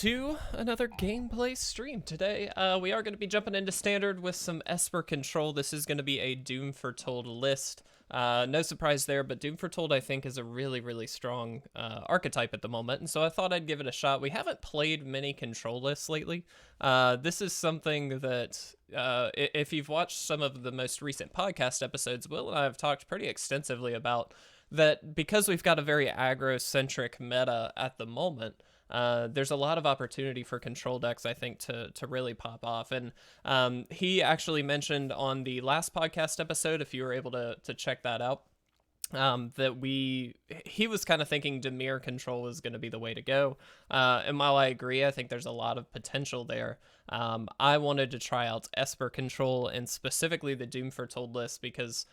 to another gameplay stream. Today, we are going to be jumping into Standard with some Esper control. This is going to be a Doom Foretold list. No surprise there, but Doom Foretold, I think, is a really strong archetype at the moment, and so I thought I'd give it a shot. We haven't played many control lists lately. This is something that, if you've watched some of the most recent podcast episodes, Will and I have talked pretty extensively about that because we've got a very aggro-centric meta at the moment. There's a lot of opportunity for control decks, I think, to really pop off. And he actually mentioned on the last podcast episode, if you were able to check that out, that he was kind of thinking Dimir control was going to be the way to go. And while I agree, I think there's a lot of potential there. I wanted to try out Esper control and specifically the Doom Foretold list because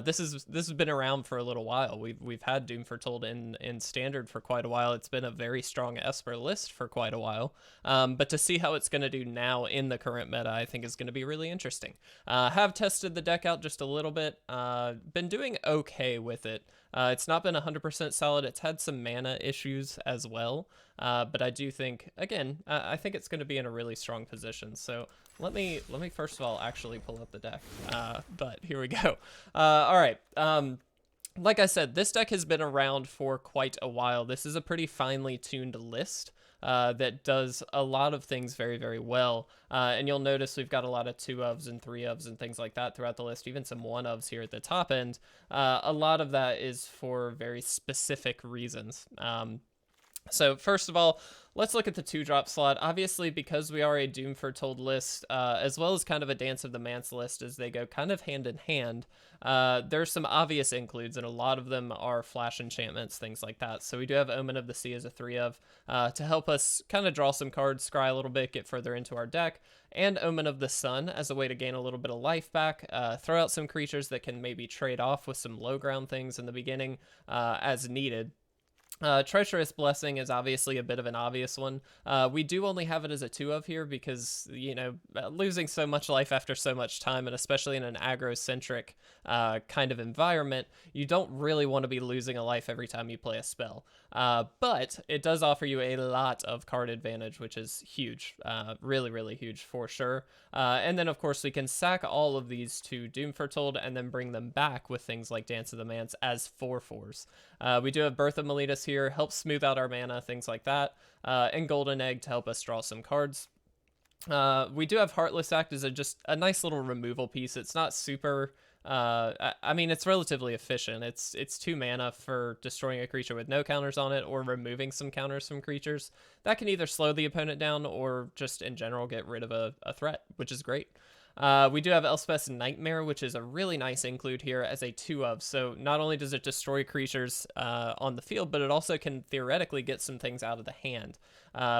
this has been around for a little while. We've had Doom Foretold in Standard for quite a while. It's been a very strong Esper list for quite a while. But to see how it's going to do now in the current meta, I think is going to be really interesting. Have tested the deck out just a little bit. Been doing okay with it. It's not been 100% solid. It's had some mana issues as well. But I do think, again, I think it's going to be in a really strong position. So let me first of all actually pull up the deck. But here we go. All right. Like I said, this deck has been around for quite a while. This is a pretty finely tuned list that does a lot of things very well. And you'll notice we've got a lot of 2-ofs and 3-ofs and things like that throughout the list, even some 1-ofs here at the top end. A lot of that is for very specific reasons. So first of all, let's look at the 2-drop slot. Obviously, because we are a Doom Foretold list, as well as kind of a Dance of the Manse list as they go kind of hand in hand, there's some obvious includes, and a lot of them are flash enchantments, things like that. So we do have Omen of the Sea as a 3-of to help us kind of draw some cards, scry a little bit, get further into our deck, and Omen of the Sun as a way to gain a little bit of life back, throw out some creatures that can maybe trade off with some low ground things in the beginning as needed. Treacherous Blessing is obviously a bit of an obvious one. We do only have it as a 2-of here because, you know, losing so much life after so much time, and especially in an aggro-centric kind of environment, you don't really want to be losing a life every time you play a spell. But it does offer you a lot of card advantage, which is huge. Really huge for sure. And then, of course, we can sack all of these to Doom Foretold and then bring them back with things like Dance of the Manse as 4/4s. We do have Birth of Meletus here, helps smooth out our mana, things like that, and Golden Egg to help us draw some cards. We do have Heartless Act as just a nice little removal piece. It's not super... I mean, it's relatively efficient. It's 2 mana for destroying a creature with no counters on it or removing some counters from creatures. That can either slow the opponent down or just in general get rid of a threat, which is great. We do have Elspeth's Nightmare, which is a really nice include here as a 2-of. So not only does it destroy creatures on the field, but it also can theoretically get some things out of the hand,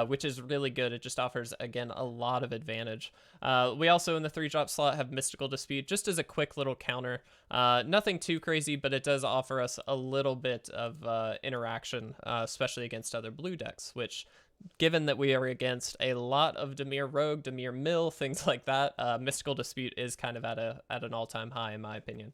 which is really good. It just offers, again, a lot of advantage. We also, in the 3-drop slot, have Mystical Dispute, just as a quick little counter. Nothing too crazy, but it does offer us a little bit of interaction, especially against other blue decks, which... given that we are against a lot of Dimir Rogue, Dimir Mill, things like that, Mystical Dispute is kind of at an all-time high, in my opinion.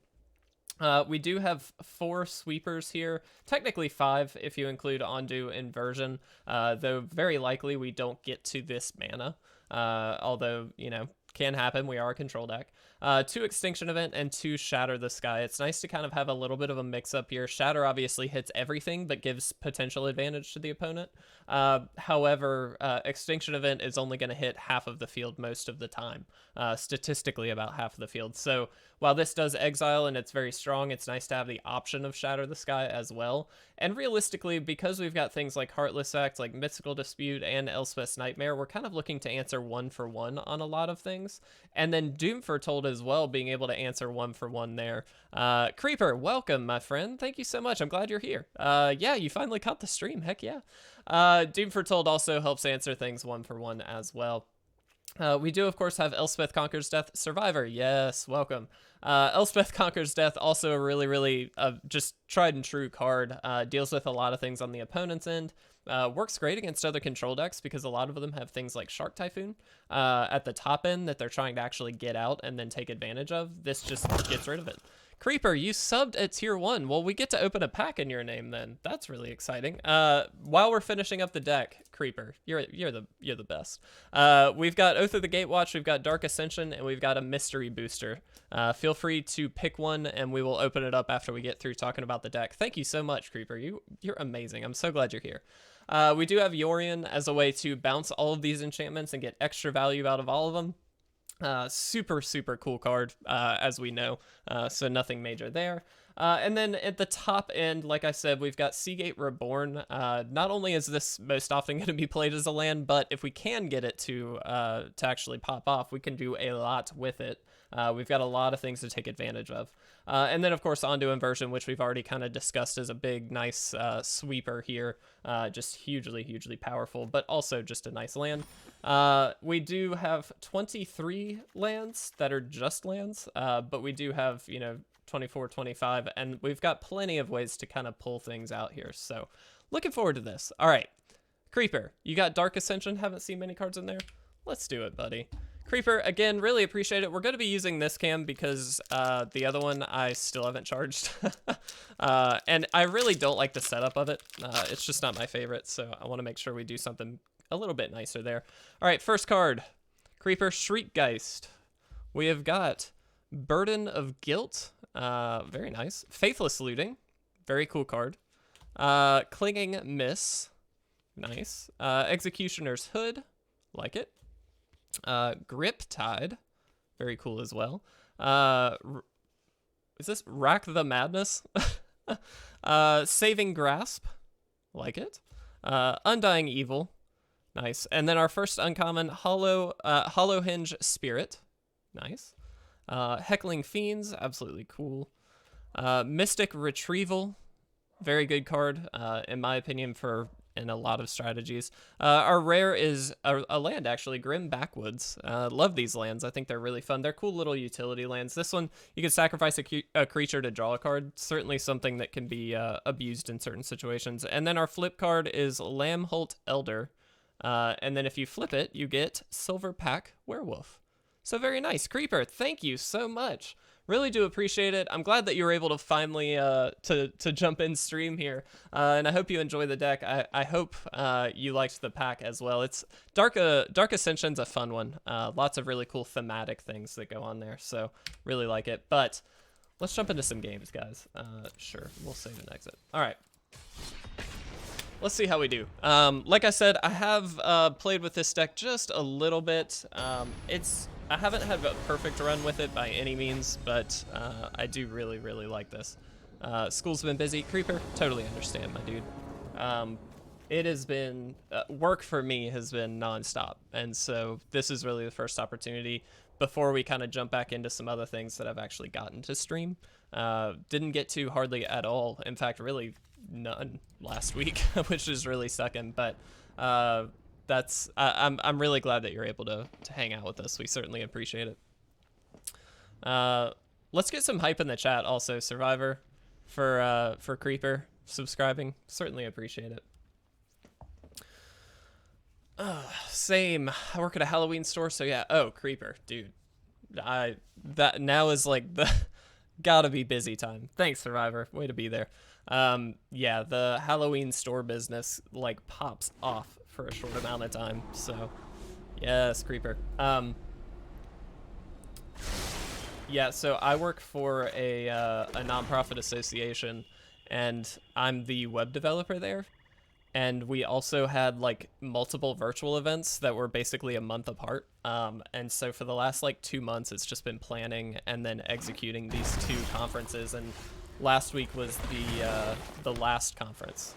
We do have 4 sweepers here, technically 5 if you include Ondu Inversion, though very likely we don't get to this mana, although, you know, can happen. We are a control deck. 2 Extinction Event and 2 Shatter the Sky. It's nice to kind of have a little bit of a mix-up here. Shatter obviously hits everything, but gives potential advantage to the opponent. However, Extinction Event is only going to hit half of the field most of the time, statistically about half of the field. So while this does exile and it's very strong, it's nice to have the option of Shatter the Sky as well. And realistically, because we've got things like Heartless Act, like Mystical Dispute, and Elspeth's Nightmare, we're kind of looking to answer 1-for-1 on a lot of things. And then Doom Foretold as well, being able to answer 1-for-1 there. Creeper, welcome, my friend. Thank you so much. I'm glad you're here. Yeah, you finally caught the stream. Heck yeah. Doom Foretold also helps answer things 1-for-1 as well. We do, of course, have Elspeth Conquers Death Survivor. Yes, welcome. Elspeth Conquers Death, also a really just tried and true card. Deals with a lot of things on the opponent's end. Works great against other control decks because a lot of them have things like Shark Typhoon at the top end that they're trying to actually get out and then take advantage of. This just gets rid of it. Creeper, you subbed at tier 1. Well, we get to open a pack in your name then. That's really exciting. While we're finishing up the deck, Creeper, you're the best. We've got Oath of the Gatewatch, we've got Dark Ascension, and we've got a mystery booster. Feel free to pick one, and we will open it up after we get through talking about the deck. Thank you so much, Creeper. You're amazing. I'm so glad you're here. We do have Yorion as a way to bounce all of these enchantments and get extra value out of all of them. Super cool card, as we know, so nothing major there. And then at the top end, like I said, we've got Seagate Reborn. Not only is this most often going to be played as a land, but if we can get it to actually pop off, we can do a lot with it. We've got a lot of things to take advantage of. And then, of course, Ondu Inversion, which we've already kind of discussed as a big, nice sweeper here. Just hugely powerful, but also just a nice land. We do have 23 lands that are just lands, but we do have, 24, 25, and we've got plenty of ways to kind of pull things out here. So looking forward to this. All right, Creeper, you got Dark Ascension. Haven't seen many cards in there. Let's do it, buddy. Creeper, again, really appreciate it. We're going to be using this cam because the other one I still haven't charged. And I really don't like the setup of it. It's just not my favorite, so I want to make sure we do something a little bit nicer there. All right, first card, Creeper Shriekgeist. We have got Burden of Guilt. Very nice. Faithless Looting. Very cool card. Clinging Miss. Nice. Executioner's Hood. Like it. Grip Tide, very cool as well. Is this Rack the Madness? Saving Grasp, like it. Undying Evil, nice. And then our first uncommon, Hollow Hinge Spirit, nice. Heckling Fiends, absolutely cool. Mystic Retrieval, very good card, in my opinion, in a lot of strategies. Our rare is a land, actually, Grim Backwoods. Love these lands. I think they're really fun. They're cool little utility lands. This one, you can sacrifice a creature to draw a card. Certainly something that can be abused in certain situations. And then our flip card is Lamholt Elder. And then if you flip it, you get Silver Pack Werewolf. So very nice. Creeper, thank you so much. Really do appreciate it. I'm glad that you were able to finally to jump in stream here, and I hope you enjoy the deck. I hope you liked the pack as well. It's Dark Ascension's a fun one. Lots of really cool thematic things that go on there, so really like it. But let's jump into some games, guys. Sure, we'll save and exit. All right. Let's see how we do. Like I said, I have played with this deck just a little bit. I haven't had a perfect run with it by any means, but I do really like this. School's been busy. Creeper, totally understand, my dude. It has been, work for me has been nonstop, and so this is really the first opportunity before we kind of jump back into some other things that I've actually gotten to stream. Didn't get to hardly at all. In fact, really none last week, which is really sucking, but I'm really glad that you're able to hang out with us. We certainly appreciate it. Let's get some hype in the chat also, Survivor, for Creeper subscribing. Certainly appreciate it. Same. I work at a Halloween store, so yeah. Oh, Creeper, dude. That now is like the gotta be busy time. Thanks, Survivor. Way to be there. Yeah, the Halloween store business like pops off for a short amount of time. So, yes, Creeper. Yeah, so I work for a nonprofit association, and I'm the web developer there. And we also had like multiple virtual events that were basically a month apart. And so for the last like 2 months, it's just been planning and then executing these 2 conferences. And last week was the last conference.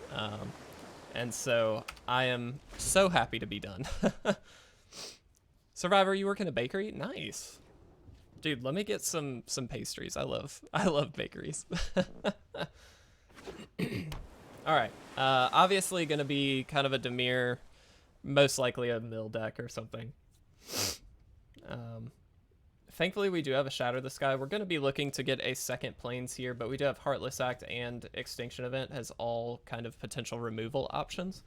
And so I am so happy to be done. Survivor, you work in a bakery? Nice. Dude, let me get some pastries. I love bakeries. All right. Obviously going to be kind of a Dimir, most likely a mill deck or something. Thankfully, we do have a Shatter the Sky. We're going to be looking to get a second Plains here, but we do have Heartless Act and Extinction Event has all kind of potential removal options.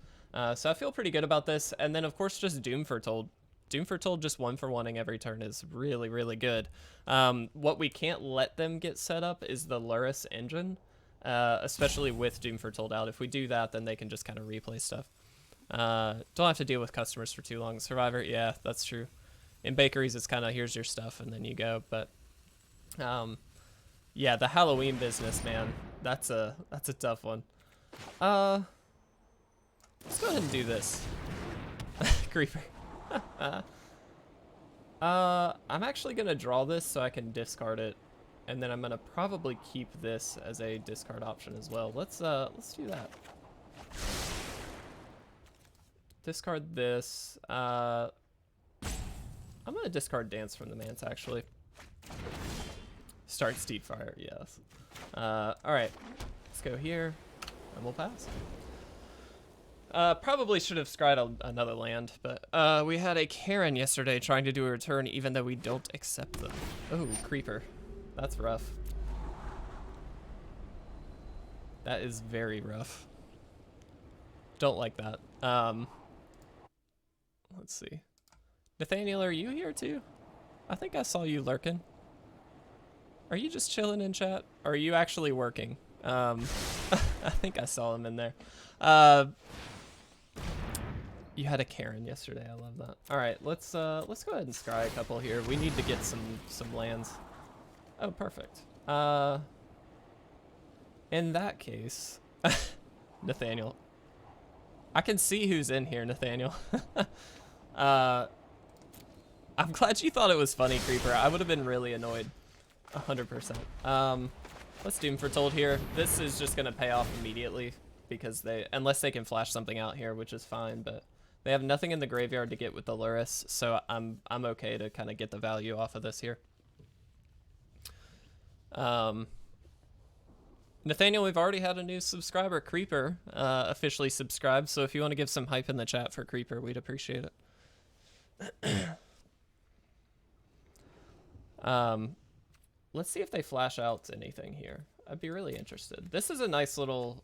So I feel pretty good about this. And then, of course, just Doom Fortold. Doom Foretold just 1-for-1ing every turn is really, really good. What we can't let them get set up is the Luris engine, especially with Doom Foretold out. If we do that, then they can just kind of replay stuff. Don't have to deal with customers for too long. Survivor, yeah, that's true. In bakeries, it's kind of, here's your stuff, and then you go. But, yeah, the Halloween business, man, that's a tough one. Let's go ahead and do this. Creeper. I'm actually gonna draw this so I can discard it, and then I'm gonna probably keep this as a discard option as well. Let's do that. Discard this. I'm gonna discard Dance from the Manse actually. Start Steep Fire, yes. Alright, let's go here, and we'll pass. Probably should have scryed another land, but we had a Karen yesterday trying to do a return even though we don't accept them. Oh, Creeper. That's rough. That is very rough. Don't like that. Let's see. Nathaniel, are you here too? I think I saw you lurking. Are you just chilling in chat? Or are you actually working? I think I saw him in there. You had a Karen yesterday. I love that. All right, let's go ahead and scry a couple here. We need to get some lands. Oh, perfect. In that case, Nathaniel, I can see who's in here, Nathaniel. I'm glad you thought it was funny, Creeper. I would have been really annoyed. 100%. Let's Doom Foretold here. This is just gonna pay off immediately because unless they can flash something out here, which is fine, but they have nothing in the graveyard to get with the Luris, so I'm okay to kind of get the value off of this here. Nathaniel, we've already had a new subscriber, Creeper, officially subscribed, so if you want to give some hype in the chat for Creeper, we'd appreciate it. Let's see if they flash out anything here. I'd be really interested. This is a nice little...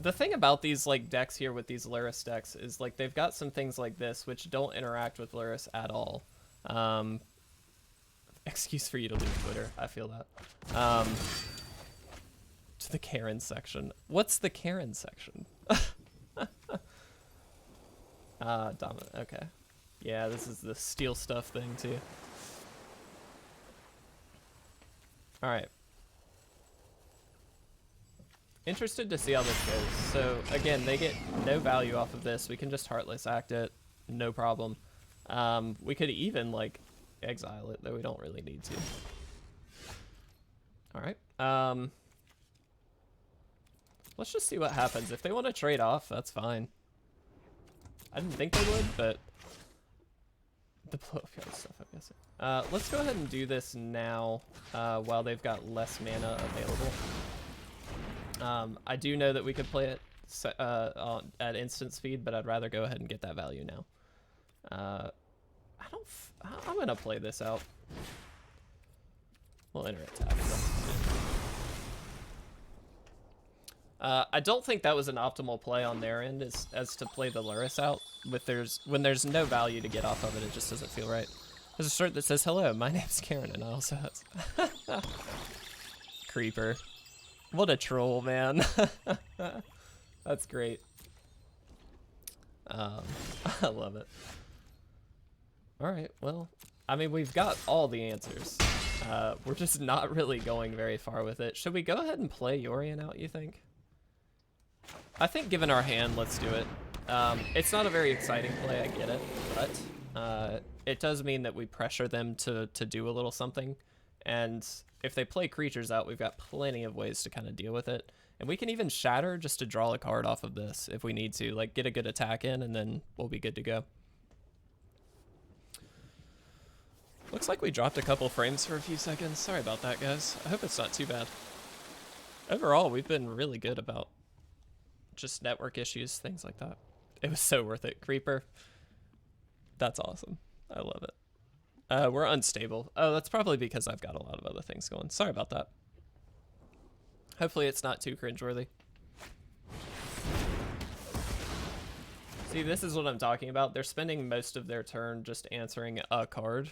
the thing about these like decks here with these Luris decks is like they've got some things like this which don't interact with Luris at all. Excuse for you to leave Twitter. I feel that. To the Karen section. What's the Karen section? Dominant. Okay. Yeah, this is the steal stuff thing too. All right. Interested to see how this goes. So again, they get no value off of this. We can just Heartless Act it, no problem. We could even like exile it, though we don't really need to. All right. Let's just see what happens. If they want to trade off, that's fine. I didn't think they would, but the blow up yard stuff, I'm guessing. Let's go ahead and do this now while they've got less mana available. I do know that we could play it at instant speed, but I'd rather go ahead and get that value now. I'm gonna play this out. We'll enter attack. I don't think that was an optimal play on their end as to play the Luris out when there's no value to get off of it. It just doesn't feel right. There's a shirt that says, "Hello, my name's Karen," and I also have Creeper. What a troll, man. That's great. I love it. All right, well, I mean, we've got all the answers. We're just not really going very far with it. Should we go ahead and play Yorion out, you think? I think given our hand, let's do it. It's not a very exciting play, I get it, but it does mean that we pressure them to do a little something. And if they play creatures out, we've got plenty of ways to kind of deal with it. And we can even Shatter just to draw a card off of this if we need to, like get a good attack in, and then we'll be good to go. Looks like we dropped a couple frames for a few seconds. Sorry about that, guys. I hope it's not too bad. Overall, we've been really good about just network issues, things like that. It was so worth it. Creeper. That's awesome. I love it. We're unstable. Oh, that's probably because I've got a lot of other things going. Sorry about that. Hopefully it's not too cringeworthy. See, this is what I'm talking about. They're spending most of their turn just answering a card.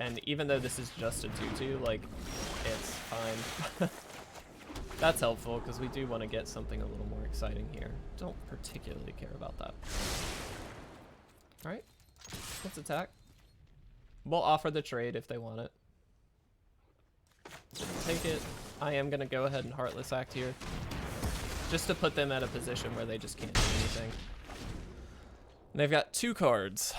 And even though this is just a 2/2, like, it's fine. That's helpful, because we do want to get something a little more exciting here. Don't particularly care about that. Alright, let's attack. We'll offer the trade if they want it. Take it. I am going to go ahead and Heartless Act here, just to put them at a position where they just can't do anything. And they've got 2 cards.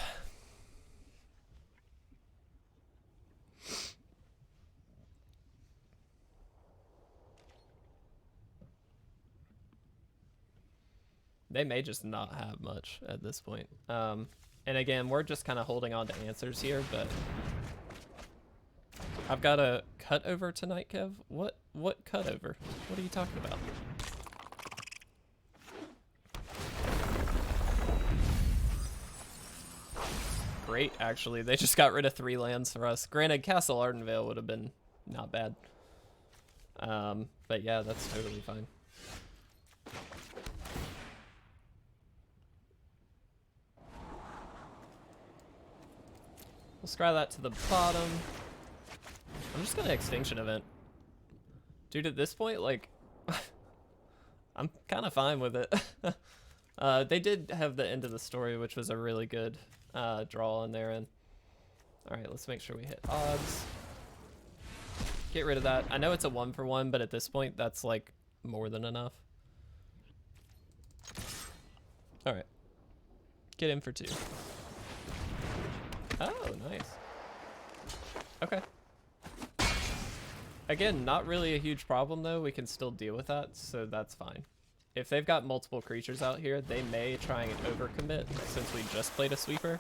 They may just not have much at this point. And again, we're just kind of holding on to answers here, but I've got a cut over tonight, Kev. What cut over? What are you talking about? Great, actually. They just got rid of 3 lands for us. Granted, Castle Ardenvale would have been not bad. But yeah, that's totally fine. We'll scry that to the bottom. I'm just gonna Extinction Event. Dude, at this point, like, I'm kind of fine with it. They did have the end of the story, which was a really good draw on their end. Alright, let's make sure we hit odds. Get rid of that. I know it's a 1-for-1, but at this point, that's, like, more than enough. Alright. Get in for 2. Oh, nice. Okay. Again, not really a huge problem, though. We can still deal with that, so that's fine. If they've got multiple creatures out here, they may try and overcommit since we just played a sweeper.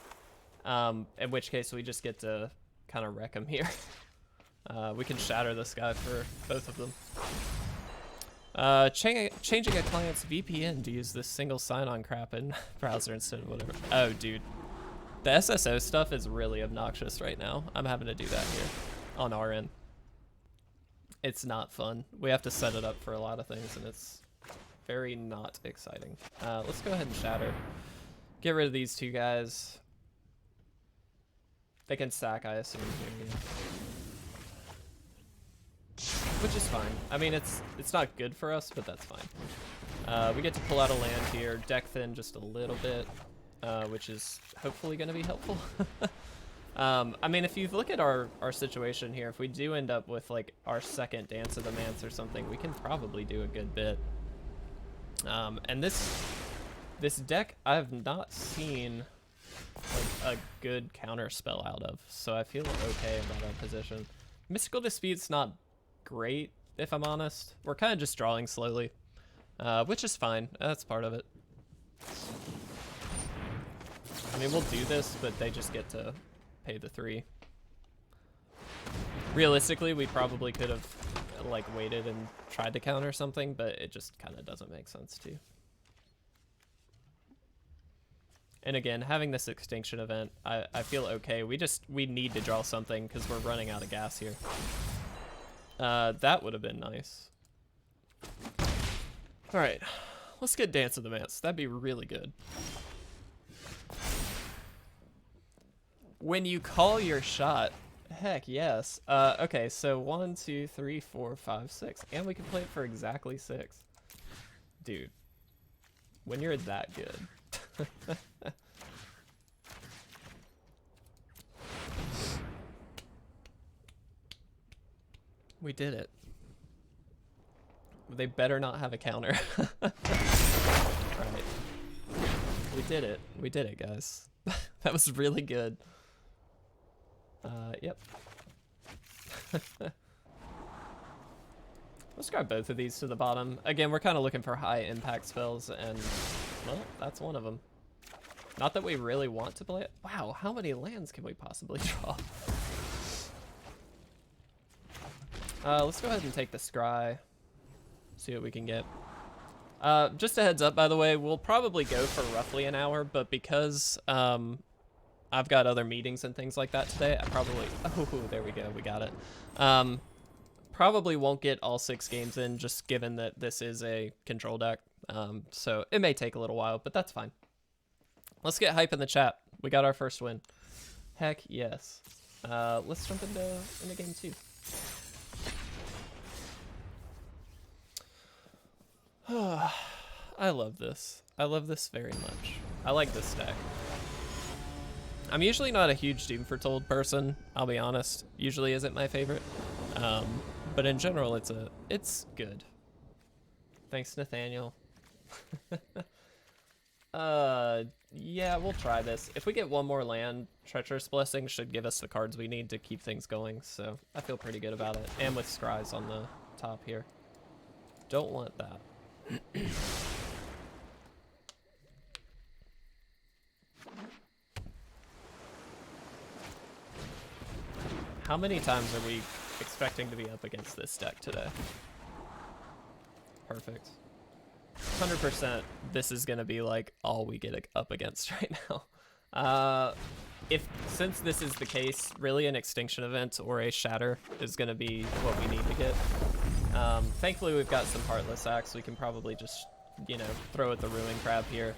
In which case, we just get to kind of wreck them here. We can Shatter the Sky for both of them. Changing a client's VPN to use this single sign-on crap in browser instead of whatever. Oh, dude. The SSO stuff is really obnoxious right now. I'm having to do that here on our end. It's not fun. We have to set it up for a lot of things, and it's very not exciting. Let's go ahead and Shatter. Get rid of these 2 guys. They can sack, I assume, here. Which is fine. I mean, it's not good for us, but that's fine. We get to pull out a land here, deck thin just a little bit. Which is hopefully going to be helpful. I mean, if you look at our situation here, if we do end up with like our second Dance of the Manse or something, we can probably do a good bit. And this deck I've not seen like a good counter spell out of, so I feel okay about our position. Mystical Dispute's not great, if I'm honest. We're kind of just drawing slowly, which is fine. That's part of it. I mean, we'll do this, but they just get to pay the 3. Realistically, we probably could have like waited and tried to counter something, but it just kind of doesn't make sense to. And again, having this Extinction Event, I feel okay. We need to draw something because we're running out of gas here. That would have been nice. All right, let's get Dance of the Manse. That'd be really good. When you call your shot, heck yes. Okay, so 1, 2, 3, 4, 5, 6, and we can play it for exactly 6. Dude, when you're that good. We did it. They better not have a counter. Alright. We did it. We did it, guys. That was really good. Yep. Let's grab both of these to the bottom. Again, we're kind of looking for high impact spells, and, well, that's one of them. Not that we really want to play it. Wow, how many lands can we possibly draw? Let's go ahead and take the scry. See what we can get. Just a heads up, by the way, we'll probably go for roughly an hour, but because I've got other meetings and things like that today, I probably... Oh, there we go, we got it. Probably won't get all 6 games in, just given that this is a control deck. So it may take a little while, but that's fine. Let's get hype in the chat. We got our first win. Heck yes. Let's jump into game 2. I love this. I love this very much. I like this deck. I'm usually not a huge Doom Foretold person, I'll be honest. Usually isn't my favorite. But in general, it's good. Thanks, Nathaniel. Yeah, we'll try this. If we get one more land, Treacherous Blessing should give us the cards we need to keep things going, so I feel pretty good about it. And with Scries on the top here. Don't want that. How many times are we expecting to be up against this deck today? Perfect. 100% this is going to be like all we get up against right now. Since this is the case, really an Extinction Event or a Shatter is going to be what we need to get. Thankfully we've got some Heartless Acts. We can probably just, you know, throw at the Ruin Crab here,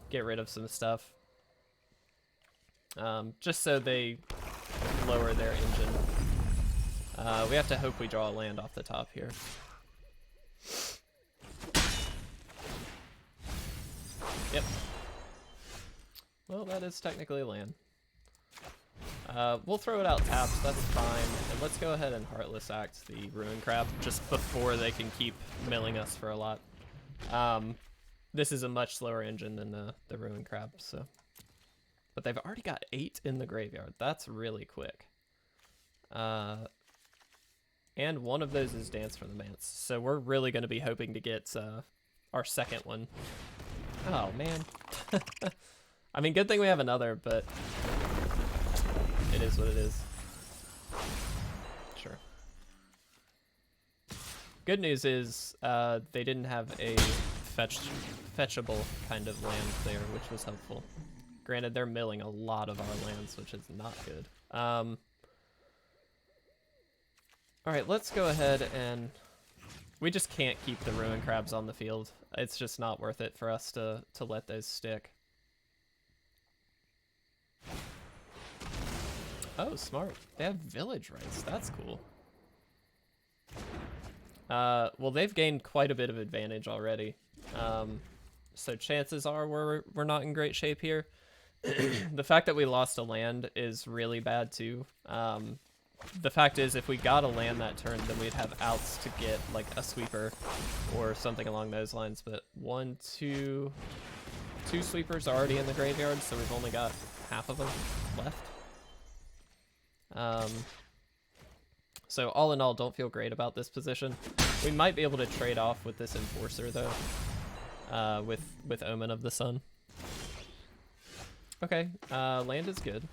get rid of some stuff. Just so they lower their engine. We have to hope we draw a land off the top here. Yep. Well, that is technically land. We'll throw it out tapped, that's fine. And let's go ahead and Heartless Act the Ruin Crab just before they can keep milling us for a lot. This is a much slower engine than the Ruin Crab, so. But they've already got 8 in the graveyard. That's really quick. And one of those is Dance from the Manse. So we're really going to be hoping to get our second one. Oh, man. I mean, good thing we have another, but it is what it is. Sure. Good news is they didn't have a fetchable kind of land there, which was helpful. Granted, they're milling a lot of our lands, which is not good. Alright, let's go ahead and... We just can't keep the Ruin Crabs on the field. It's just not worth it for us to let those stick. Oh, smart. They have Village Rights. That's cool. Well, they've gained quite a bit of advantage already. So chances are we're not in great shape here. The fact that we lost a land is really bad too. The fact is, if we got a land that turn, then we'd have outs to get like a sweeper or something along those lines. But two sweepers are already in the graveyard, so we've only got half of them left. So all in all, don't feel great about this position. We might be able to trade off with this Enforcer though, with Omen of the Sun. Okay, land is good.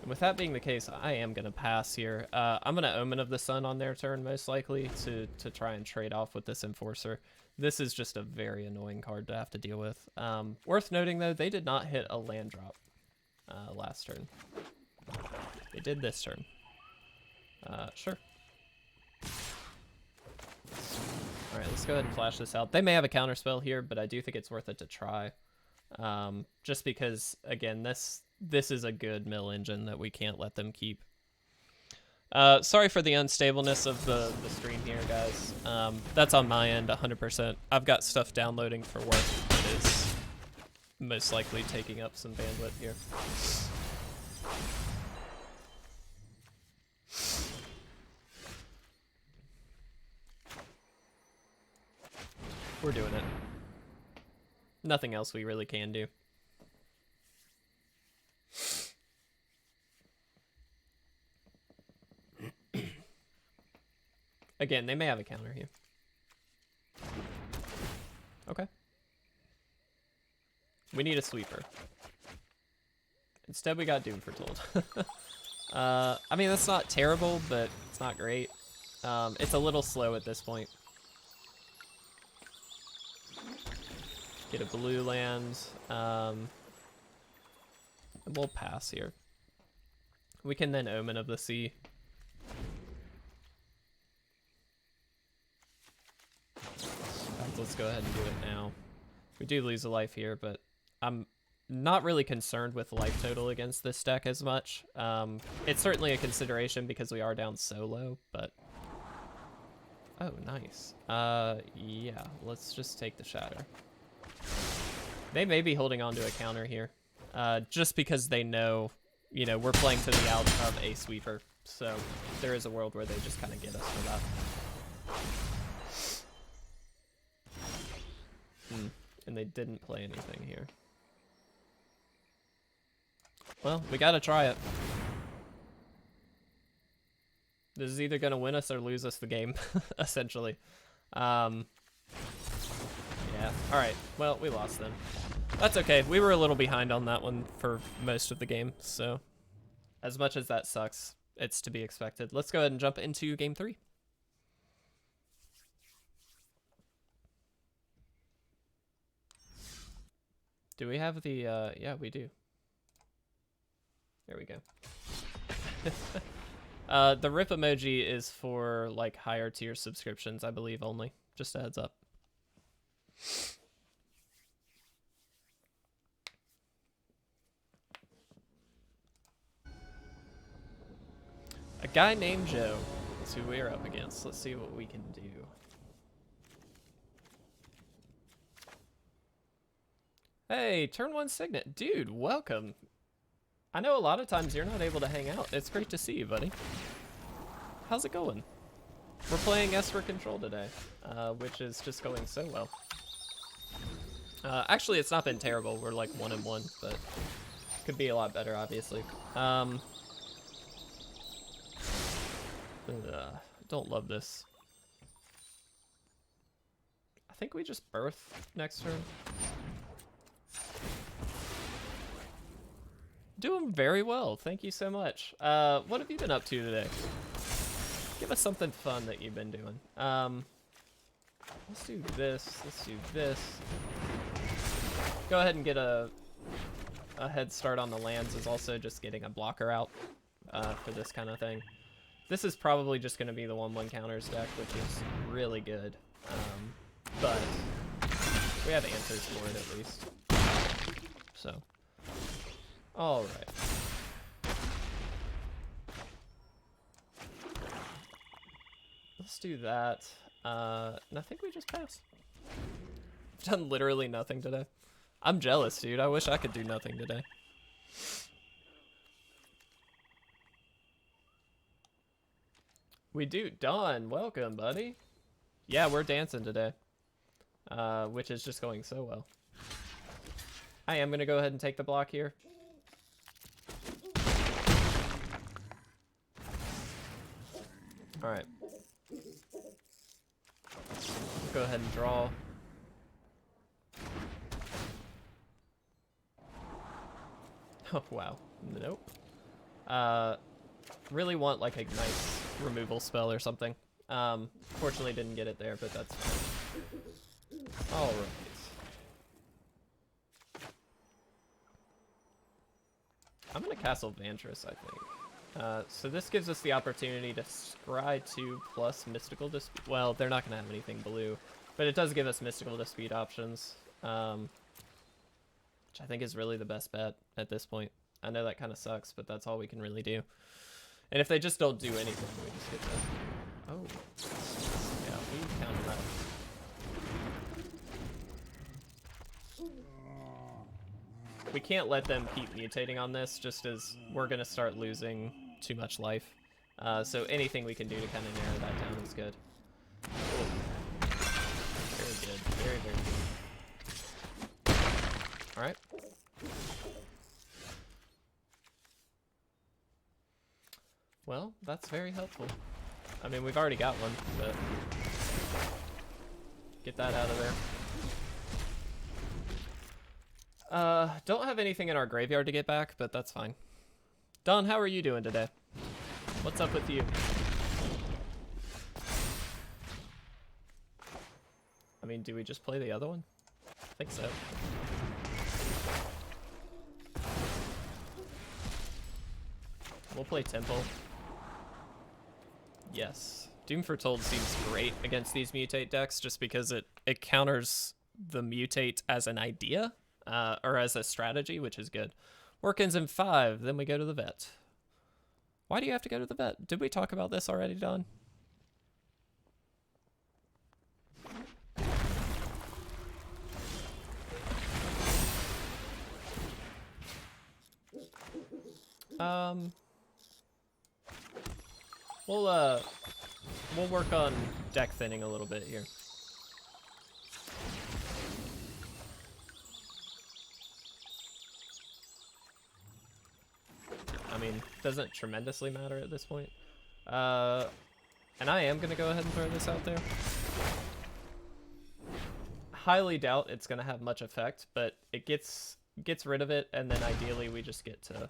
And with that being the case, I am going to pass here. I'm going to Omen of the Sun on their turn, most likely, to try and trade off with this Enforcer. This is just a very annoying card to have to deal with. Worth noting, though, they did not hit a land drop last turn. They did this turn. Sure. Alright, let's go ahead and flash this out. They may have a counterspell here, but I do think it's worth it to try. Just because, again, this is a good mill engine that we can't let them keep. Sorry for the unstableness of the stream here, guys. That's on my end, 100%. I've got stuff downloading for work that is most likely taking up some bandwidth here. We're doing it. Nothing else we really can do. Again, they may have a counter here. Okay. We need a sweeper. Instead, we got Doom Foretold. I mean, that's not terrible, but it's not great. It's a little slow at this point. Get a blue land. And we'll pass here. We can then Omen of the Sea. Let's go ahead and do it now. We do lose a life here, but I'm not really concerned with life total against this deck as much. It's certainly a consideration because we are down so low, but... Oh, nice. Yeah, let's just take the Shatter. They may be holding on to a counter here, just because they know, you know, we're playing to the out of a sweeper, so there is a world where they just kind of get us for that. And they didn't play anything here. Well, we gotta try it. This is either gonna win us or lose us the game, essentially. Yeah, alright. Well, we lost then. That's okay. We were a little behind on that one for most of the game, so as much as that sucks, it's to be expected. Let's go ahead and jump into game 3. Do we have the, yeah, we do. There we go. The rip emoji is for, like, higher tier subscriptions, I believe, only. Just a heads up. A guy named Joe is who we're up against. Let's see what we can do. Hey, turn 1 Signet. Dude, welcome. I know a lot of times you're not able to hang out. It's great to see you, buddy. How's it going? We're playing Esper Control today, which is just going so well. Actually, it's not been terrible. We're like 1-1, but could be a lot better, obviously. Don't love this. I think we just birth next turn. Doing very well, thank you so much. What have you been up to today? Give us something fun that you've been doing. Let's do this, let's do this. Go ahead and get a head start on the lands is also just getting a blocker out for this kind of thing. This is probably just going to be the 1/1 counters deck, which is really good. But we have answers for it at least. So. Alright. Let's do that. And I think we just pass. I've done literally nothing today. I'm jealous, dude. I wish I could do nothing today. We do. Dawn, welcome, buddy. Yeah, we're dancing today. Which is just going so well. I am going to go ahead and take the block here. Alright. Go ahead and draw. Oh, wow. Nope. Really want like a nice removal spell or something. Fortunately didn't get it there, but that's fine. Alright. I'm gonna Castle Vantress, I think. So this gives us the opportunity to scry 2 plus Mystical Dispute. Well, they're not going to have anything blue, but it does give us Mystical Dispute options, which I think is really the best bet at this point. I know that kind of sucks, but that's all we can really do. And if they just don't do anything, we just get to... Oh. Yeah, we counter that. We can't let them keep mutating on this, just as we're going to start losing too much life. So anything we can do to kind of narrow that down is good. Ooh. Very good. Very, very good. Alright. Well, that's very helpful. I mean, we've already got one, but... Get that out of there. Don't have anything in our graveyard to get back, but that's fine. Don, how are you doing today? What's up with you? I mean, do we just play the other one? I think so. We'll play Temple. Yes. Doom Foretold seems great against these mutate decks just because it counters the mutate as an idea. or as a strategy, which is good. Work ends in 5, then we go to the vet. Why do you have to go to the vet? Did we talk about this already, Don? We'll work on deck thinning a little bit here. I mean, doesn't tremendously matter at this point. And I am gonna go ahead and throw this out there. Highly doubt it's gonna have much effect, but it gets rid of it, and then ideally we just get to...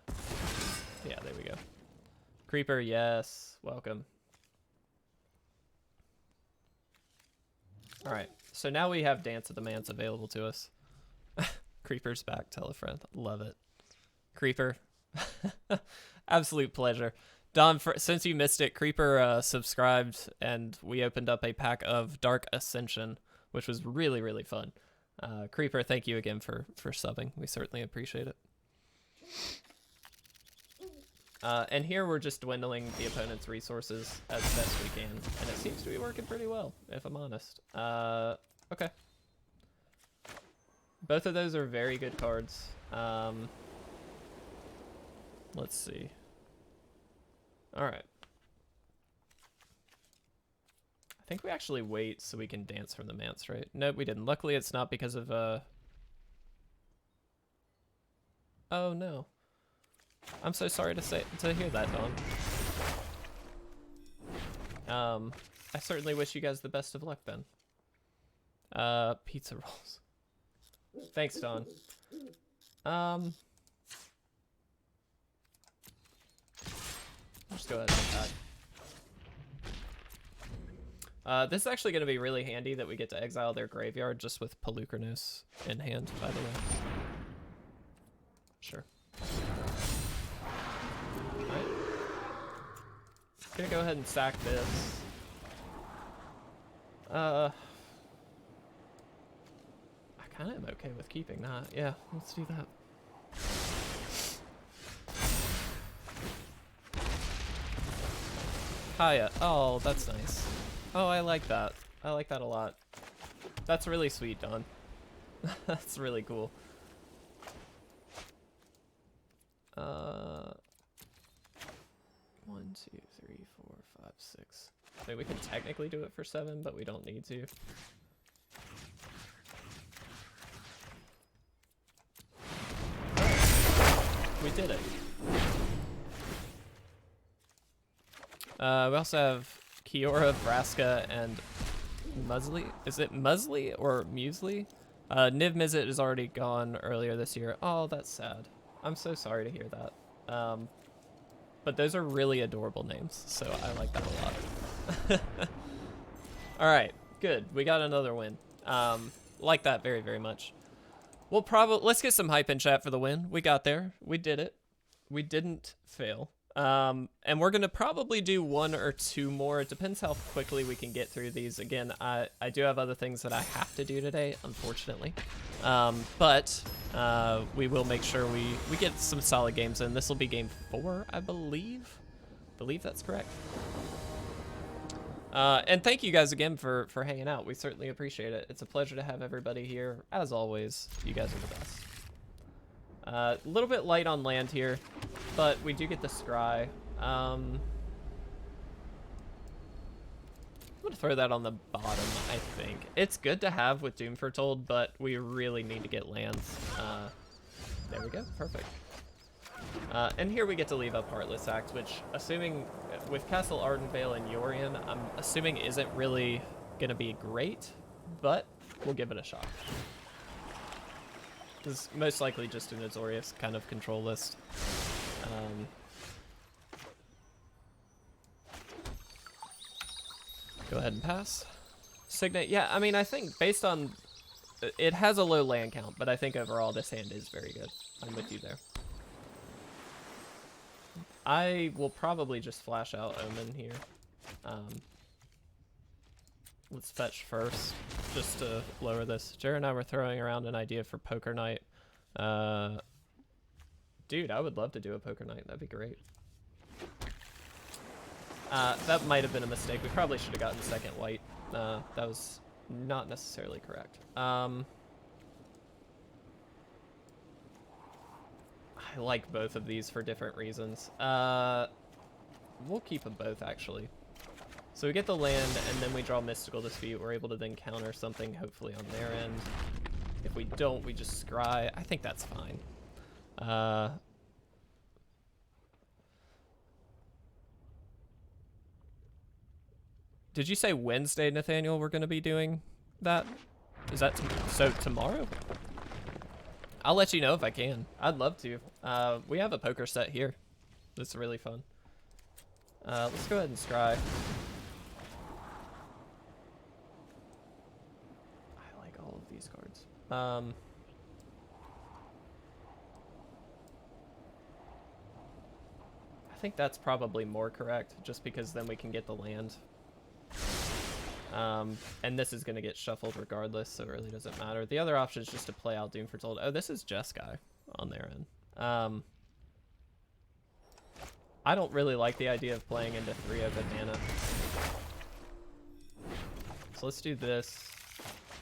Yeah, there we go. Creeper, yes. Welcome. Alright, so now we have Dance of the Mance available to us. Creeper's back, tell a friend. Love it. Creeper. Absolute pleasure. Don, since you missed it, Creeper subscribed, and we opened up a pack of Dark Ascension, which was really, really fun. Creeper, thank you again for subbing. We certainly appreciate it. And here we're just dwindling the opponent's resources as best we can, and it seems to be working pretty well, if I'm honest. Okay. Both of those are very good cards. Let's see. Alright. I think we actually wait so we can dance from the Mance, right? Nope, we didn't. Luckily, it's not because of, Oh, no. I'm so sorry to hear that, Don. I certainly wish you guys the best of luck, then. Pizza rolls. Thanks, Don. Just go ahead and attack. This is actually going to be really handy that we get to exile their graveyard just with Pelucranos in hand, by the way. Sure. Alright. Gonna go ahead and sack this. I kind of am okay with keeping that. Yeah, let's do that. Hiya. Oh, that's nice. Oh, I like that. I like that a lot. That's really sweet, Don. That's really cool. 1, 2, 3, 4, 5, 6. I mean, we can technically do it for 7, but we don't need to. We did it. We also have Kiora, Vraska, and Musley. Is it Musley or Muesli? Niv Mizzet is already gone earlier this year. Oh, that's sad. I'm so sorry to hear that. But those are really adorable names, so I like that a lot. Alright, good. We got another win. Like that very, very much. We'll probably... Let's get some hype in chat for the win. We got there. We did it. We didn't fail. And we're going to probably do 1 or 2 more. It depends how quickly we can get through these. Again, I do have other things that I have to do today, unfortunately. But we will make sure we get some solid games in. This will be game 4, I believe. I believe that's correct. And thank you guys again for hanging out. We certainly appreciate it. It's a pleasure to have everybody here. As always, you guys are the best. A little bit light on land here, but we do get the scry. I'm gonna throw that on the bottom, I think. It's good to have with Doom Foretold, but we really need to get lands. There we go, perfect. And here we get to leave up Heartless Act, which, assuming with Castle Ardenvale and Yorion, I'm assuming isn't really gonna be great, but we'll give it a shot. This is most likely just an Azorius kind of control list. Go ahead and pass. Signet, yeah, I mean, I think based on... It has a low land count, but I think overall this hand is very good. I'm with you there. I will probably just flash out Omen here. Let's fetch first, just to lower this. Jared and I were throwing around an idea for Poker Night. Dude, I would love to do a poker night. That'd be great. That might have been a mistake. We probably should have gotten second white. That was not necessarily correct. I like both of these for different reasons. We'll keep them both, actually. So we get the land, and then we draw Mystical Dispute. We're able to then counter something, hopefully, on their end. If we don't, we just scry. I think that's fine. Did you say Wednesday, Nathaniel, we're going to be doing that? Is that so tomorrow? I'll let you know if I can. I'd love to. We have a poker set here. It's really fun. Let's go ahead and scry. I like all of these cards. I think that's probably more correct, just because then we can get the land. And this is going to get shuffled regardless, so it really doesn't matter. The other option is just to play out Doom Foretold. Oh, this is Jeskai on their end. I don't really like the idea of playing into 3 open mana. So let's do this.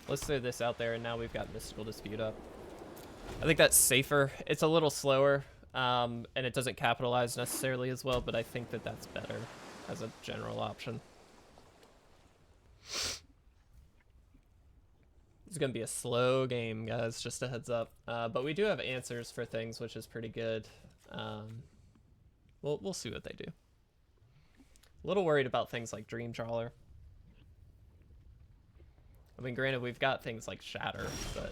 Let's throw this out there, and now we've got Mystical Dispute up. I think that's safer. It's a little slower, and it doesn't capitalize necessarily as well, but I think that that's better as a general option. It's going to be a slow game, guys, just a heads up. But we do have answers for things, which is pretty good. We'll see what they do. A little worried about things like Dream Trawler. I mean, granted, we've got things like Shatter, but...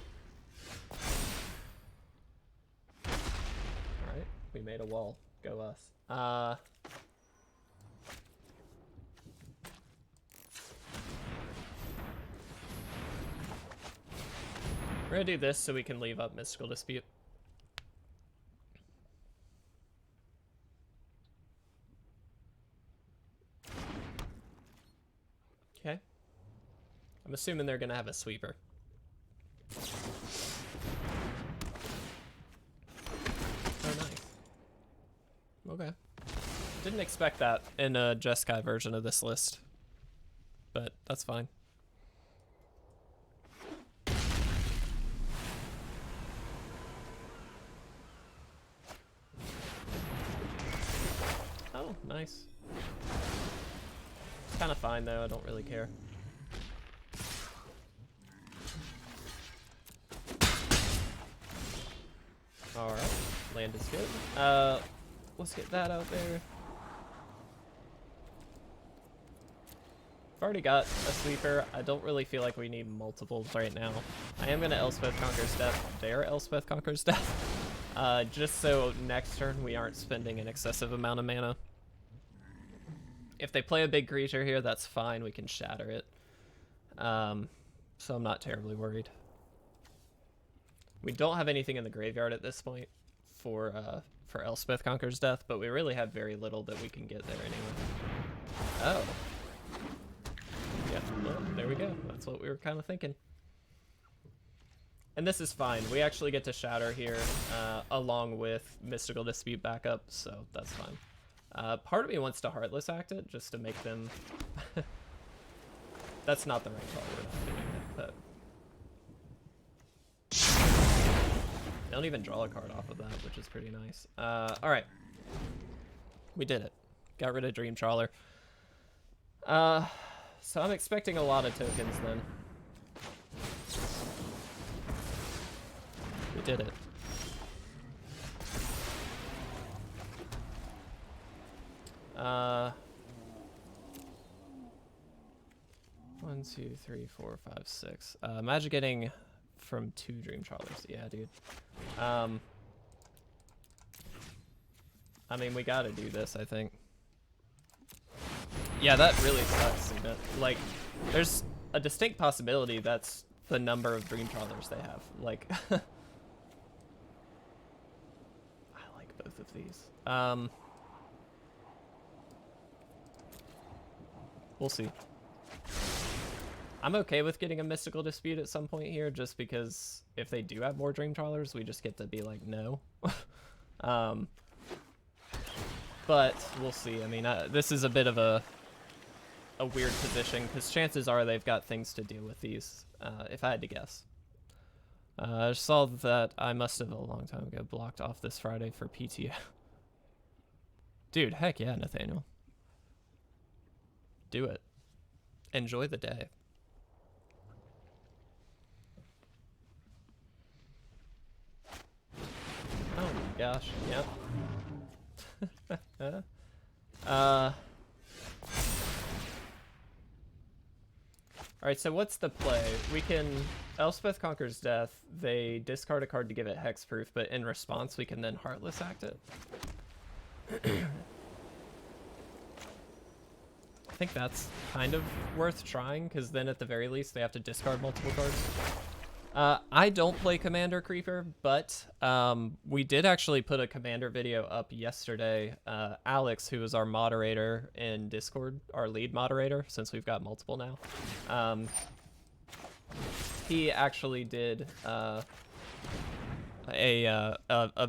Alright, we made a wall. Go us. We're gonna do this so we can leave up Mystical Dispute. Okay. I'm assuming they're gonna have a sweeper. Oh, nice. Okay. Didn't expect that in a Jeskai version of this list, but that's fine. Oh, nice. It's kind of fine though, I don't really care. Alright, land is good. Let's get that out there. I've already got a sweeper. I don't really feel like we need multiples right now. I am going to Elspeth Conquers Death. Dare Elspeth Conquers Death. Just so next turn we aren't spending an excessive amount of mana. If they play a big creature here, that's fine. We can shatter it. So I'm not terribly worried. We don't have anything in the graveyard at this point for Elspeth Conquers Death, but we really have very little that we can get there anyway. Oh. Yeah, well, there we go. That's what we were kind of thinking. And this is fine. We actually get to shatter here along with Mystical Dispute backup, so that's fine. Part of me wants to Heartless Act it just to make them... That's not the right call. We're not doing it, but... They don't even draw a card off of that, which is pretty nice. Alright. We did it. Got rid of Dream Trawler. So I'm expecting a lot of tokens then. We did it. One, two, three, four, five, six. Imagine getting from 2 Dream Trawlers. Yeah, dude. I mean, we gotta do this, I think. Yeah, that really sucks. Like, there's a distinct possibility that's the number of Dream Trawlers they have. Like, I like both of these. We'll see. I'm okay with getting a Mystical Dispute at some point here, just because if they do have more Dream Trawlers, we just get to be like, no. But we'll see. I mean, this is a bit of a weird position, because chances are they've got things to deal with these, if I had to guess. I saw that I must have a long time ago blocked off this Friday for PTO. Dude, heck yeah, Nathaniel. Do it. Enjoy the day. Oh my gosh, yep. Alright, so what's the play? We can... Elspeth Conquers Death, they discard a card to give it hexproof, but in response we can then Heartless Act it. I think that's kind of worth trying, because then at the very least they have to discard multiple cards. I don't play Commander Creeper, but we did actually put a Commander video up yesterday. Alex, who is our moderator in Discord, our lead moderator, since we've got multiple now, he actually did a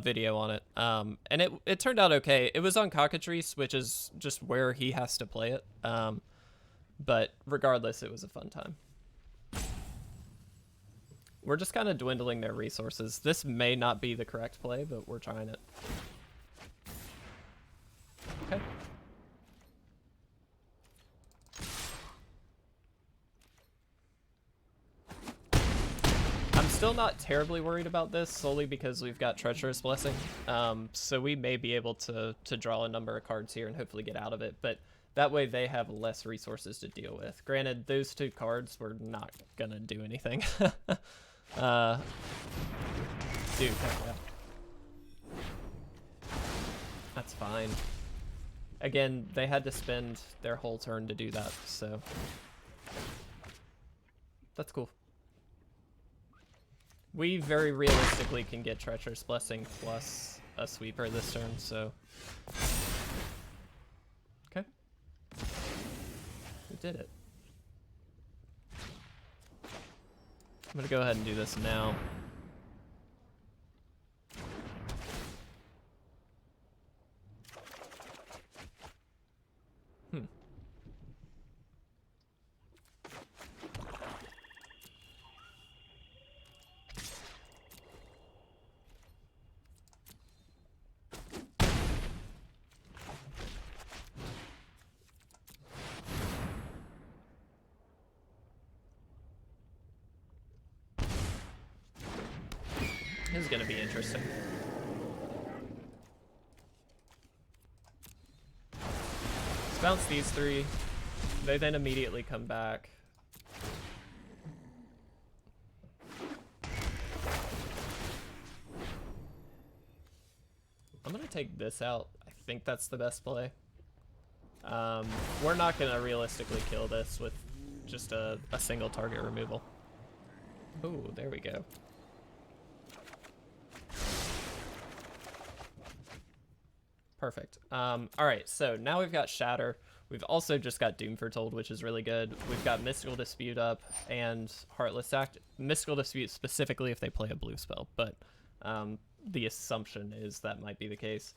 video on it, and it turned out okay. It was on Cockatrice, which is just where he has to play it, but regardless, it was a fun time. We're just kind of dwindling their resources. This may not be the correct play, but we're trying it. Okay. I'm still not terribly worried about this, solely because we've got Treacherous Blessing. So we may be able to draw a number of cards here and hopefully get out of it, but that way they have less resources to deal with. Granted, those two cards were not gonna do anything. Dude, yeah. That's fine. Again, they had to spend their whole turn to do that, so that's cool. We very realistically can get Treacherous Blessing plus a sweeper this turn, so okay. We did it. I'm gonna go ahead and do this now. This is gonna be interesting. Let's bounce these three. They then immediately come back. I'm gonna take this out. I think that's the best play. We're not gonna realistically kill this with just a single target removal. Ooh, there we go. Perfect. Alright, so now we've got Shatter. We've also just got Doom Foretold, which is really good. We've got Mystical Dispute up and Heartless Act. Mystical Dispute specifically if they play a blue spell, but the assumption is that might be the case.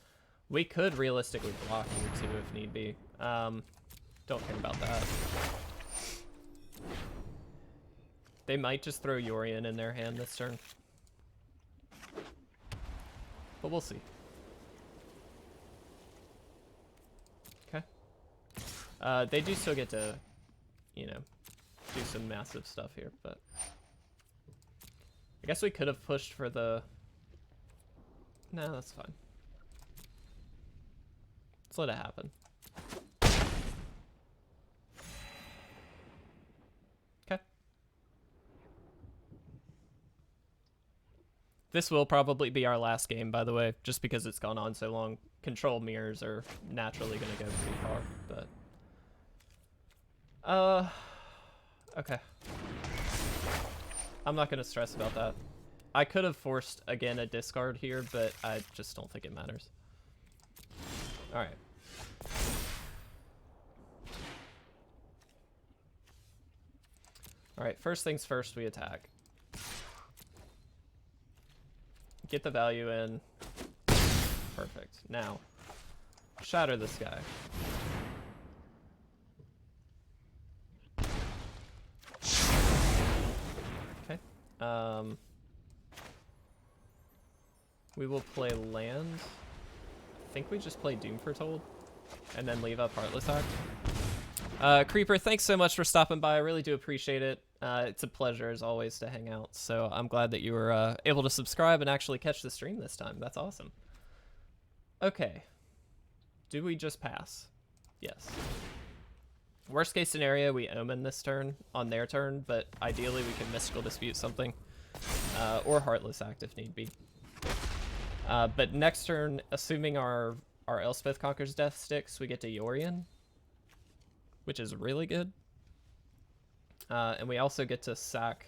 We could realistically block here too if need be. Don't care about that. They might just throw Yorion in their hand this turn. But we'll see. They do still get to, you know, do some massive stuff here, but I guess we could have pushed for the... No, that's fine. Let's let it happen. Okay. This will probably be our last game, by the way, just because it's gone on so long. Control mirrors are naturally going to go pretty far, but... okay. I'm not gonna stress about that. I could have forced, again, a discard here, but I just don't think it matters. Alright. Alright, first things first, we attack. Get the value in. Perfect. Now, Shatter the Sky. Okay. We will play land. I think we just play Doom Foretold and then leave up Heartless Act. Creeper, thanks so much for stopping by. I really do appreciate it. It's a pleasure as always to hang out. So I'm glad that you were able to subscribe and actually catch the stream this time. That's awesome. Okay. Do we just pass? Yes. Worst case scenario, we Omen this turn on their turn, but ideally we can Mystical Dispute something. Or Heartless Act if need be. But next turn, assuming our Elspeth Conquers Death sticks, we get to Yorion, which is really good. And we also get to sack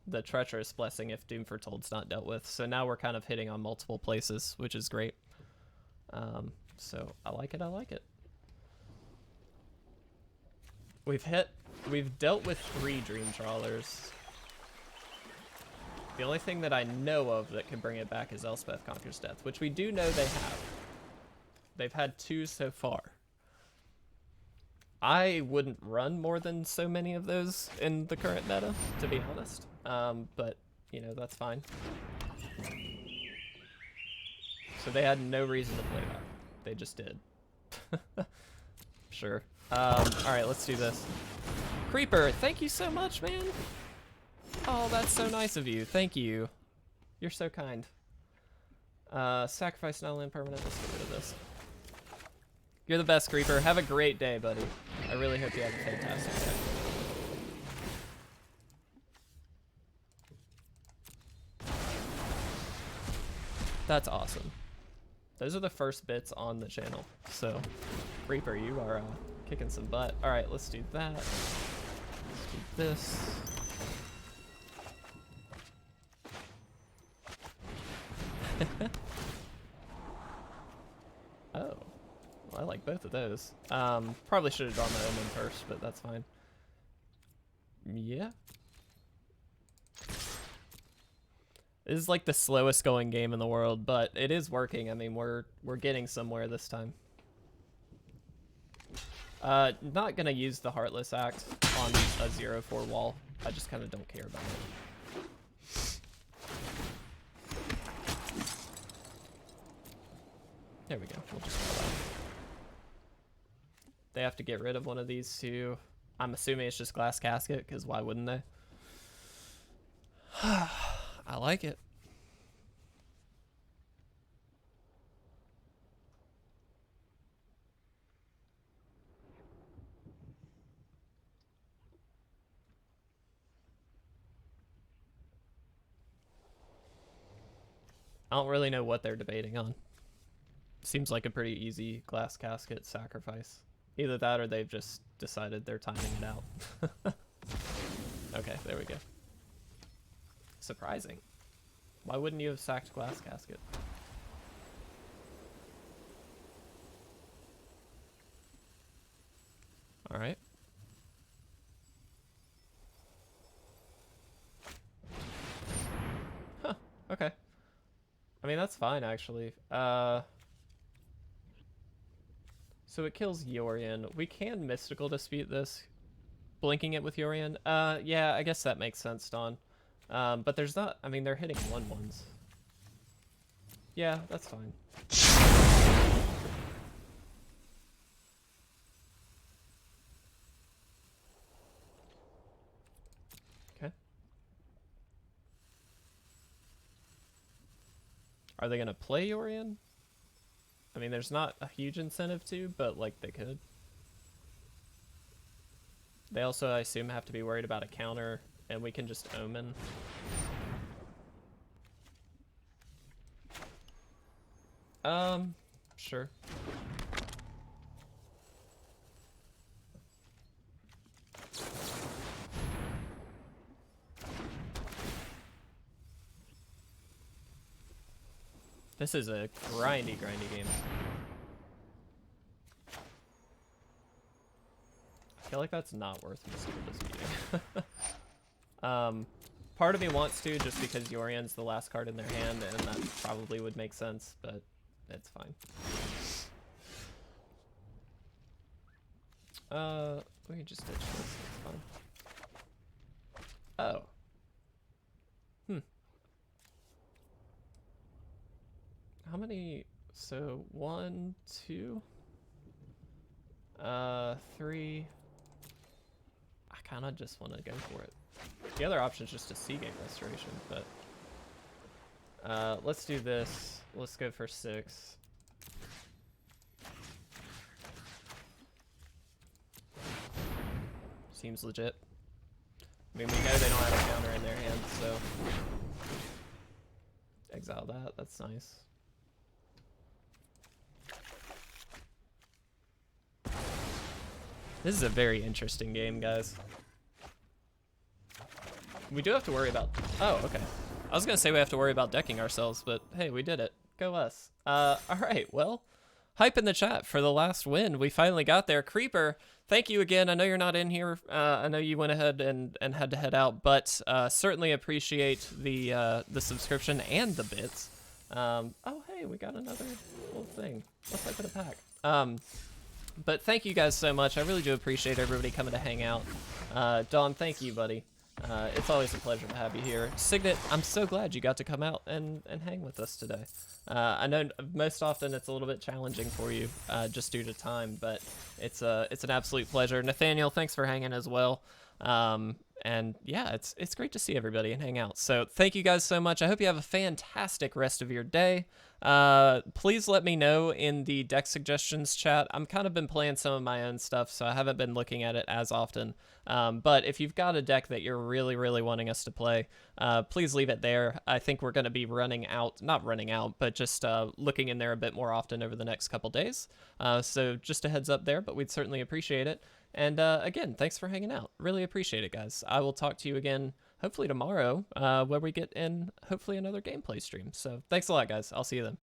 the Treacherous Blessing if Doom Foretold's not dealt with. So now we're kind of hitting on multiple places, which is great. So I like it, I like it. We've dealt with 3 Dream Trawlers. The only thing that I know of that can bring it back is Elspeth Conquers Death, which we do know they have. They've had 2 so far. I wouldn't run more than so many of those in the current meta, to be honest. But, you know, that's fine. So they had no reason to play that. They just did. Sure. Alright, let's do this. Creeper, thank you so much, man. Oh, that's so nice of you. Thank you. You're so kind. Sacrifice not land permanent. Let's get rid of this. You're the best, Creeper. Have a great day, buddy. I really hope you have a fantastic day. That's awesome. Those are the first bits on the channel. So, Creeper, you are kicking some butt. Alright, let's do that. Let's do this. Oh. Well, I like both of those. Probably should have drawn the Omen first, but that's fine. Yeah. This is like the slowest going game in the world, but it is working. I mean, we're getting somewhere this time. Not gonna use the Heartless Act on a 0-4 wall. I just kind of don't care about it. There we go. We'll just call that. They have to get rid of one of these two. I'm assuming it's just Glass Casket, because why wouldn't they? I like it. I don't really know what they're debating on. Seems like a pretty easy Glass Casket sacrifice. Either that or they've just decided they're timing it out. Okay, there we go. Surprising. Why wouldn't you have sacked Glass Casket? Alright. Huh, okay. I mean, that's fine, actually. So it kills Yorion. We can Mystical Dispute this, blinking it with Yorion. Yeah, I guess that makes sense, Dawn. But there's not, I mean, they're hitting 1/1s. Yeah, that's fine. Okay. Are they gonna play Yorion? I mean, there's not a huge incentive to, but, like, they could. They also, I assume, have to be worried about a counter, and we can just Omen. Sure. This is a grindy game. I feel like that's not worth Mystical Disputing. Part of me wants to, just because Yorion's the last card in their hand, and that probably would make sense, but it's fine. We can just ditch this. It's fine. Oh. How many? So 1, 2, 3. I kind of just want to go for it. The other option is just a Sea Gate Restoration, but let's do this. Let's go for 6. Seems legit. I mean, we know they don't have a counter in their hand, so exile that. That's nice. This is a very interesting game, guys. We do have to worry about... Oh, okay. I was going to say we have to worry about decking ourselves, but hey, we did it. Go us. All right, well, hype in the chat for the last win. We finally got there. Creeper, thank you again. I know you're not in here. I know you went ahead and had to head out, but certainly appreciate the subscription and the bits. Oh, hey, we got another little thing. Let's open a pack. But thank you guys so much. I really do appreciate everybody coming to hang out. Dawn, thank you, buddy. It's always a pleasure to have you here. Signet, I'm so glad you got to come out and hang with us today. I know most often it's a little bit challenging for you just due to time, but it's an absolute pleasure. Nathaniel, thanks for hanging as well. And yeah, it's great to see everybody and hang out. So thank you guys so much. I hope you have a fantastic rest of your day. Please let me know in the deck suggestions chat. I'm kind of been playing some of my own stuff, so I haven't been looking at it as often. But if you've got a deck that you're really, really wanting us to play, please leave it there. I think we're going to be not running out, but just looking in there a bit more often over the next couple days. So just a heads up there, but we'd certainly appreciate it. And again, thanks for hanging out. Really appreciate it, guys. I will talk to you again hopefully tomorrow where we get in hopefully another gameplay stream. So thanks a lot, guys. I'll see you then.